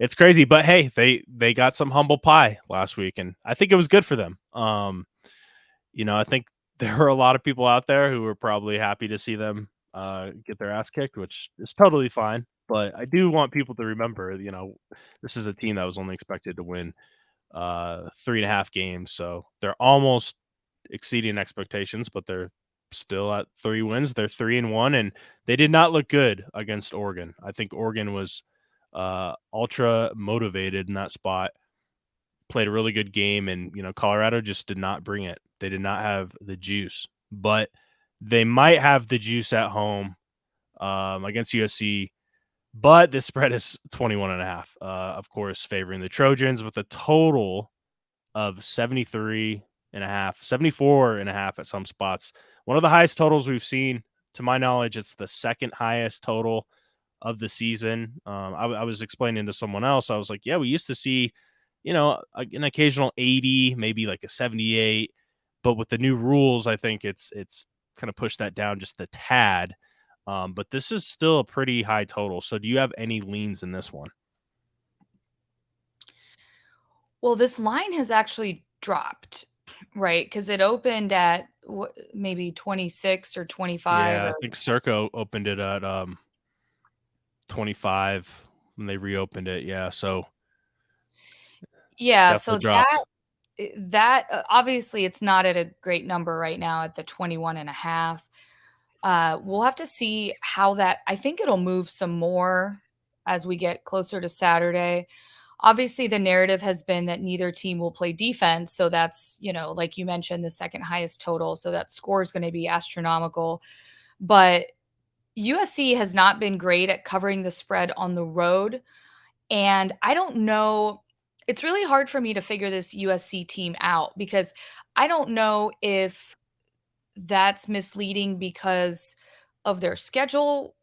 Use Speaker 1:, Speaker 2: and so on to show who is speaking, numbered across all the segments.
Speaker 1: It's crazy, but hey, they got some humble pie last week, and I think it was good for them. I think there were a lot of people out there who were probably happy to see them get their ass kicked, which is totally fine. But I do want people to remember, this is a team that was only expected to win 3.5 games, so they're almost exceeding expectations, but they're still at 3 wins. They're 3-1, and they did not look good against Oregon. I think Oregon was ultra motivated in that spot, played a really good game, and Colorado just did not bring it. They did not have the juice, but they might have the juice at home against USC. But this spread is 21.5, of course, favoring the Trojans with a total of 73.5, 74.5 at some spots. One of the highest totals we've seen. To my knowledge, it's the second highest total of the season. I was explaining to someone else. I was like, yeah, we used to see, an occasional 80, maybe like a 78. But with the new rules, I think it's kind of pushed that down just a tad. But this is still a pretty high total. So do you have any leans in this one?
Speaker 2: Well, this line has actually dropped, right? Because it opened at maybe 26 or 25
Speaker 1: Yeah, I
Speaker 2: or
Speaker 1: think Circo opened it at 25 when they reopened it. Yeah, so
Speaker 2: yeah,
Speaker 1: definitely
Speaker 2: so that
Speaker 1: dropped.
Speaker 2: that obviously it's not at a great number right now at the 21 and a half. We'll have to see how that I think it'll move some more as we get closer to Saturday. Obviously, the narrative has been that neither team will play defense. So that's, like you mentioned, the second highest total. So that score is going to be astronomical. But USC has not been great at covering the spread on the road. And I don't know. It's really hard for me to figure this USC team out because I don't know if that's misleading because of their schedule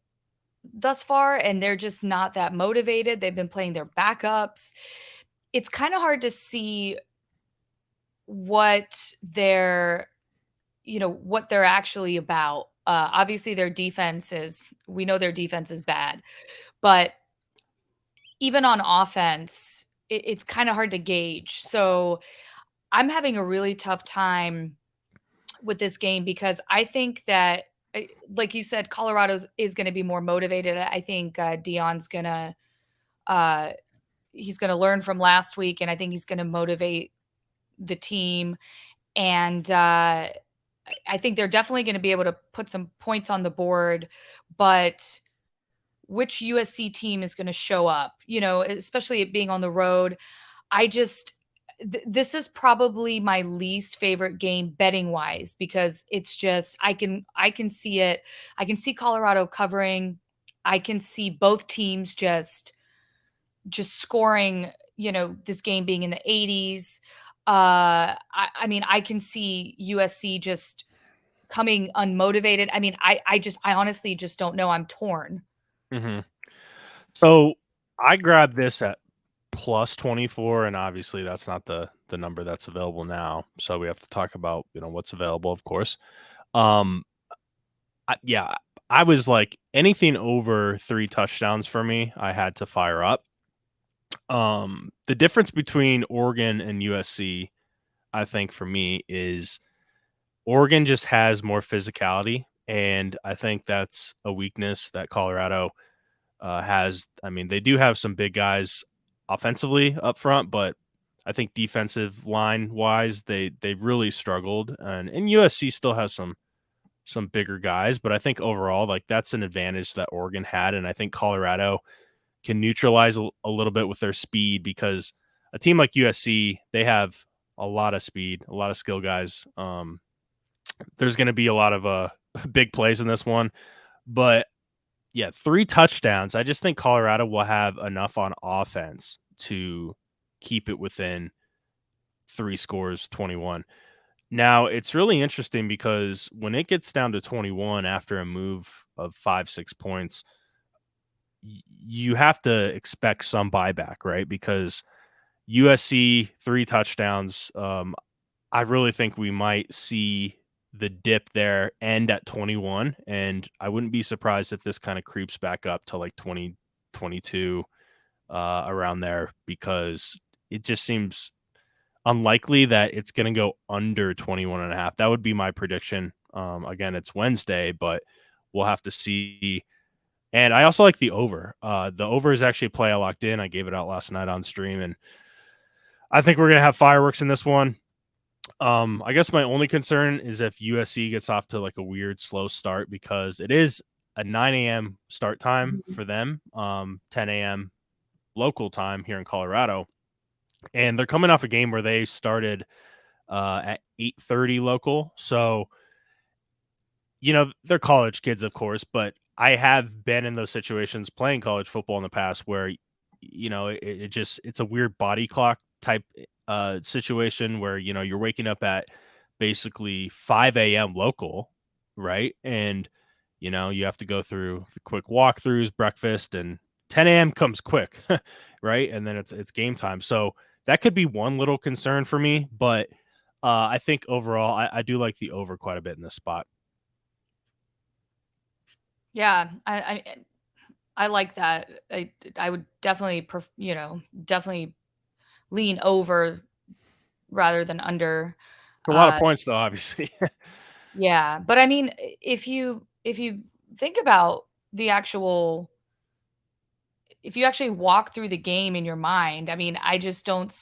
Speaker 2: thus far and they're just not that motivated. They've been playing their backups. It's kind of hard to see what they're, what they're actually about. Obviously their defense is we know their defense is bad, but even on offense, it's kind of hard to gauge. So I'm having a really tough time with this game because I think that, like you said, Colorado's is going to be more motivated. I think Deion's gonna uh, he's going to learn from last week, and I think he's going to motivate the team. And I think they're definitely going to be able to put some points on the board, but which USC team is going to show up? Especially it being on the road. I just this is probably my least favorite game betting wise because it's just I can see it. I can see Colorado covering. I can see both teams just scoring, this game being in the 80s. I mean, I can see USC just coming unmotivated. I mean, I honestly just don't know. I'm torn.
Speaker 1: Hmm. So I grabbed this at plus 24, and obviously that's not the number that's available now. So we have to talk about what's available, of course. Um, yeah, I was like anything over 3 touchdowns for me, I had to fire up. The difference between Oregon and USC, I think for me, is Oregon just has more physicality, and I think that's a weakness that Colorado has. I mean, they do have some big guys offensively up front, but I think defensive line wise, they've really struggled. And USC still has some bigger guys, but I think overall, like that's an advantage that Oregon had, and I think Colorado can neutralize a little bit with their speed because a team like USC, they have a lot of speed, a lot of skill guys. There's going to be a lot of big plays in this one, but yeah, 3 touchdowns. I just think Colorado will have enough on offense to keep it within 3 scores, 21. Now, it's really interesting because when it gets down to 21 after a move of 5, 6 points, you have to expect some buyback, right? Because USC 3 touchdowns. I really think we might see the dip there end at 21, and I wouldn't be surprised if this kind of creeps back up to like 20, 22. around there, because it just seems unlikely that it's going to go under 21.5. That would be my prediction. Again, it's Wednesday, but we'll have to see. And I also like the over. The over is actually a play I locked in. I gave it out last night on stream, and I think we're going to have fireworks in this one. I guess my only concern is if USC gets off to like a weird slow start, because it is a 9 a.m. start time
Speaker 2: Mhm.
Speaker 1: for them, 10 a.m. local time here in Colorado. And they're coming off a game where they started at 8:30 local. So, they're college kids, of course, but I have been in those situations playing college football in the past where, it's a weird body clock type situation where, you're waking up at basically 5 a.m. local, right? And, you have to go through the quick walkthroughs, breakfast, and 10 a.m. comes quick, right? And then it's game time. So that could be one little concern for me, but I think overall I do like the over quite a bit in this spot.
Speaker 2: Yeah, I like that. I would definitely definitely lean over rather than under.
Speaker 1: A lot of
Speaker 2: Uh,
Speaker 1: points though, obviously.
Speaker 2: yeah, but I mean, if you think about the actual if you actually walk through the game in your mind, I mean, I just think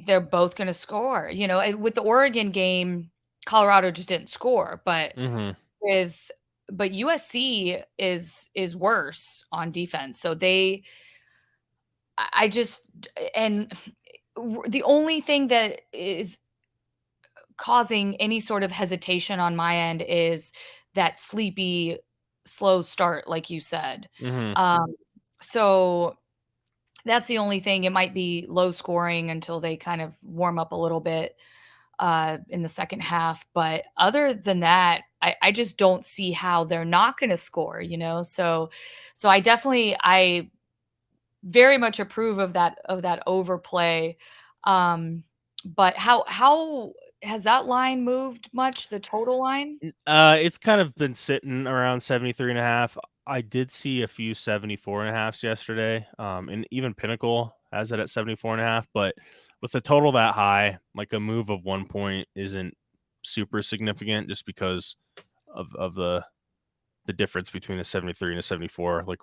Speaker 2: they're both gonna score, and with the Oregon game, Colorado just didn't score,
Speaker 1: Mhm.
Speaker 2: with but USC is worse on defense, so I just and the only thing that is causing any sort of hesitation on my end is that sleepy, slow start, like you said.
Speaker 1: Mhm.
Speaker 2: So that's the only thing. It might be low scoring until they kind of warm up a little bit in the second half. But other than that, I just don't see how they're not going to score. So I very much approve of that overplay. Um, but how has that line moved much? The total line?
Speaker 1: It's kind of been sitting around 73.5. I did see a few 74.5s yesterday. And even Pinnacle has it at 74.5. But with the total that high, like a move of 1 point isn't super significant, just because of the difference between a 73 and a 74. Like